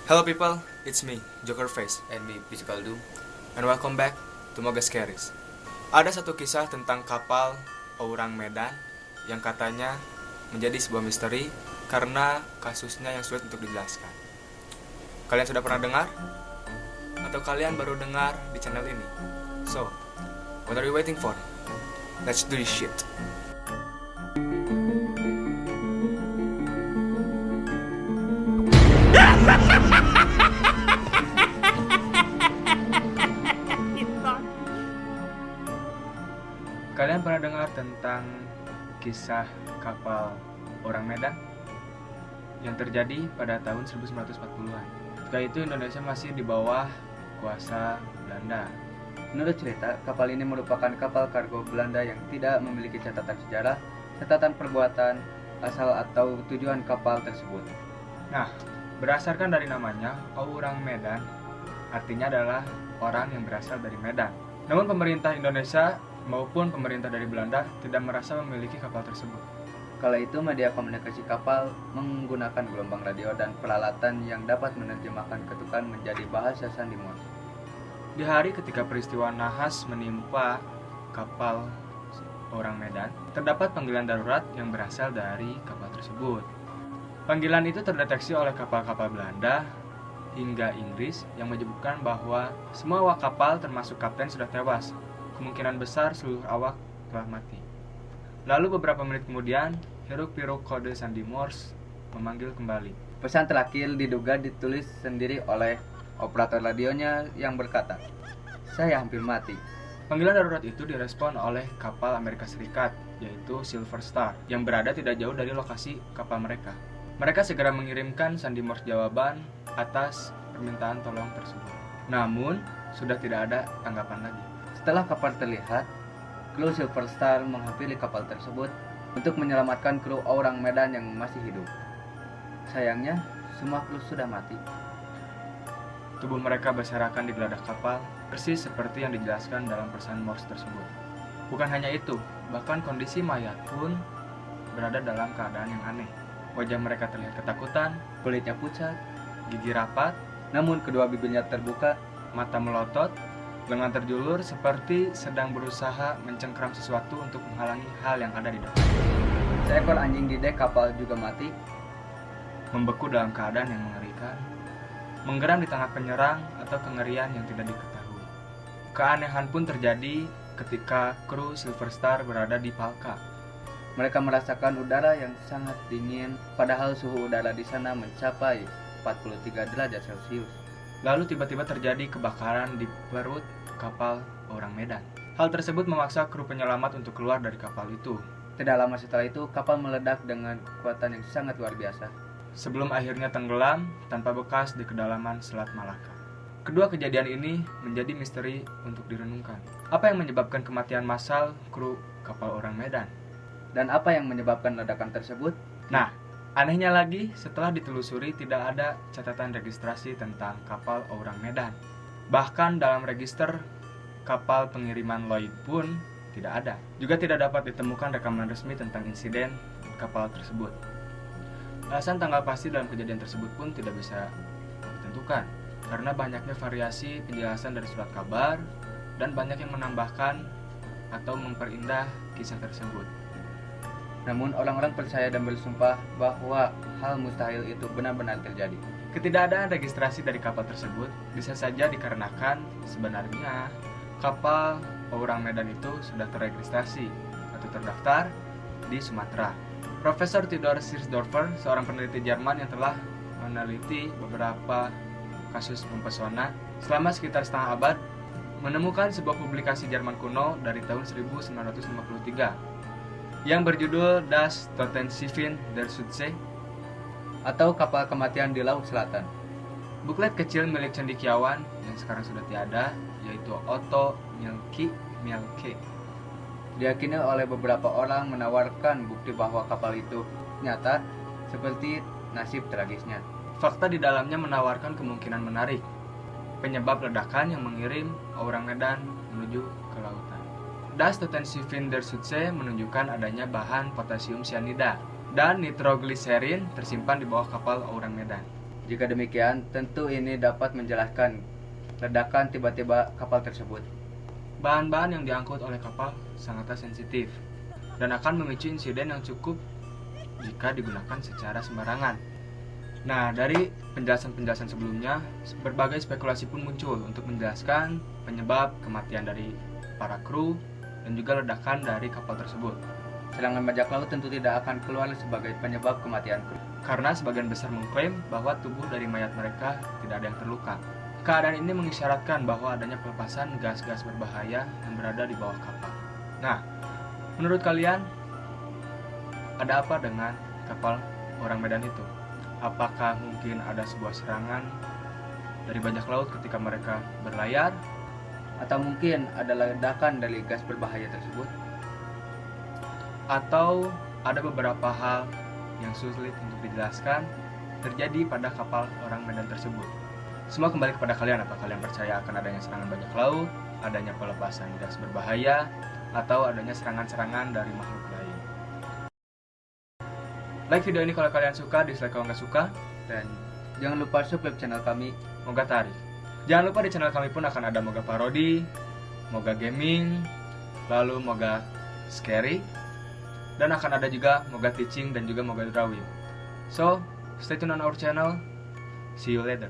Hello people, it's me, Joker Face, And me, Physical Doom. and welcome back to Mogas Caris. Ada satu kisah tentang kapal orang Medan yang katanya menjadi sebuah misteri karena kasusnya yang sulit untuk dijelaskan. Kalian sudah pernah dengar? Atau kalian baru dengar di channel ini? So, what are you waiting for? Let's do this shit. Kalian pernah dengar tentang kisah kapal orang Medan yang terjadi pada tahun 1940-an? Ketika itu Indonesia masih di bawah kuasa Belanda. Menurut cerita, kapal ini merupakan kapal kargo Belanda yang tidak memiliki catatan sejarah, catatan perbuatan, asal atau tujuan kapal tersebut. Nah, berdasarkan dari namanya, orang Medan artinya adalah orang yang berasal dari Medan. Namun pemerintah Indonesia maupun pemerintah dari Belanda tidak merasa memiliki kapal tersebut. Kala itu media komunikasi kapal menggunakan gelombang radio dan peralatan yang dapat menerjemahkan ketukan menjadi bahasa sandi Morse. Di hari ketika peristiwa nahas menimpa kapal orang Medan, terdapat panggilan darurat yang berasal dari kapal tersebut. Panggilan itu terdeteksi oleh kapal-kapal Belanda hingga Inggris yang menyebutkan bahwa semua awak kapal termasuk kapten sudah tewas. Kemungkinan besar seluruh awak telah mati. Lalu beberapa menit kemudian, hiruk-pikuk kode sandi Morse memanggil kembali. Pesan terakhir diduga ditulis sendiri oleh operator radionya yang berkata, "Saya hampir mati." Panggilan darurat itu direspon oleh kapal Amerika Serikat, yaitu Silver Star, yang berada tidak jauh dari lokasi kapal mereka. Mereka segera mengirimkan sandi Morse jawaban atas permintaan tolong tersebut. Namun, sudah tidak ada tanggapan lagi. Setelah kapal terlihat, kru Silver Star menghampiri kapal tersebut untuk menyelamatkan kru orang Medan yang masih hidup. Sayangnya, semua kru sudah mati. Tubuh mereka berserakan di geladak kapal, persis seperti yang dijelaskan dalam pesan Morse tersebut. Bukan hanya itu, bahkan kondisi mayat pun berada dalam keadaan yang aneh. Wajah mereka terlihat ketakutan, Kulitnya pucat, gigi rapat, namun kedua bibirnya terbuka. mata melotot, lengan terjulur seperti sedang berusaha mencengkram sesuatu untuk menghalangi hal yang ada di depan. Seekor anjing di dek kapal juga mati. Membeku dalam keadaan yang mengerikan, menggeram di tengah penyerang atau kengerian yang tidak diketahui. Keanehan pun terjadi ketika kru Silver Star berada di Palka. Mereka merasakan udara yang sangat dingin, padahal suhu udara di sana mencapai 43 derajat Celcius. Lalu tiba-tiba terjadi kebakaran di perut kapal orang Medan. Hal tersebut memaksa kru penyelamat untuk keluar dari kapal itu. Tidak lama setelah itu, kapal meledak dengan kekuatan yang sangat luar biasa. Sebelum akhirnya tenggelam tanpa bekas di kedalaman Selat Malaka. Kedua kejadian ini menjadi misteri untuk direnungkan. Apa yang menyebabkan kematian massal kru kapal orang Medan? Dan apa yang menyebabkan ledakan tersebut? Nah, anehnya lagi, setelah ditelusuri tidak ada catatan registrasi tentang kapal orang Medan. Bahkan dalam register kapal pengiriman Lloyd pun tidak ada. Juga tidak dapat ditemukan rekaman resmi tentang insiden kapal tersebut. Alasan tanggal pasti dalam kejadian tersebut pun tidak bisa ditentukan, karena banyaknya variasi penjelasan dari surat kabar dan banyak yang menambahkan atau memperindah kisah tersebut. Namun orang-orang percaya dan bersumpah bahwa hal mustahil itu benar-benar terjadi. Ketidakadaan registrasi dari kapal tersebut bisa saja dikarenakan sebenarnya kapal orang Medan itu sudah terregistrasi atau terdaftar di Sumatera. Profesor Theodor Sirsdorfer, seorang peneliti Jerman yang telah meneliti beberapa kasus mempesona selama sekitar setengah abad, menemukan sebuah publikasi Jerman kuno dari tahun 1953 yang berjudul Das Totenschiffen der Südsee, Atau kapal kematian di Laut Selatan. buklet kecil milik cendekiawan yang sekarang sudah tiada, yaitu Otto Mielke. Diyakini oleh beberapa orang menawarkan bukti bahwa kapal itu nyata seperti nasib tragisnya. Fakta di dalamnya menawarkan kemungkinan menarik, penyebab ledakan yang mengirim orang Medan menuju ke lautan. Das Totenschiffen der Südsee menunjukkan adanya bahan potasium cyanida dan nitrogliserin tersimpan di bawah kapal orang Medan. Jika demikian, tentu ini dapat menjelaskan ledakan tiba-tiba kapal tersebut. Bahan-bahan yang diangkut oleh kapal sangatlah sensitif dan akan memicu insiden yang cukup jika digunakan secara sembarangan. Nah, dari penjelasan-penjelasan sebelumnya, berbagai spekulasi pun muncul untuk menjelaskan penyebab kematian dari para kru dan juga ledakan dari kapal tersebut. Serangan bajak laut tentu tidak akan keluar sebagai penyebab kematian kru. Karena sebagian besar mengklaim bahwa tubuh dari mayat mereka tidak ada yang terluka. Keadaan ini mengisyaratkan bahwa adanya pelepasan gas-gas berbahaya yang berada di bawah kapal. Nah, menurut kalian, ada apa dengan kapal orang Medan itu? Apakah mungkin ada sebuah serangan dari bajak laut ketika mereka berlayar? Atau mungkin ada ledakan dari gas berbahaya tersebut? Atau ada beberapa hal yang sulit untuk dijelaskan terjadi pada kapal orang Medan tersebut? Semua kembali kepada kalian. Apa kalian percaya akan adanya serangan bajak laut, adanya pelepasan gas berbahaya, atau adanya serangan-serangan dari makhluk lain? Like video ini kalau kalian suka, dislike kalau nggak suka, Dan jangan lupa subscribe channel kami. Moga tarik. Jangan lupa di channel kami pun akan ada Moga Parodi, Moga Gaming, lalu Moga Scary, dan akan ada juga Moga Teaching dan juga Moga Drawing. So, stay tune on our channel. See you later.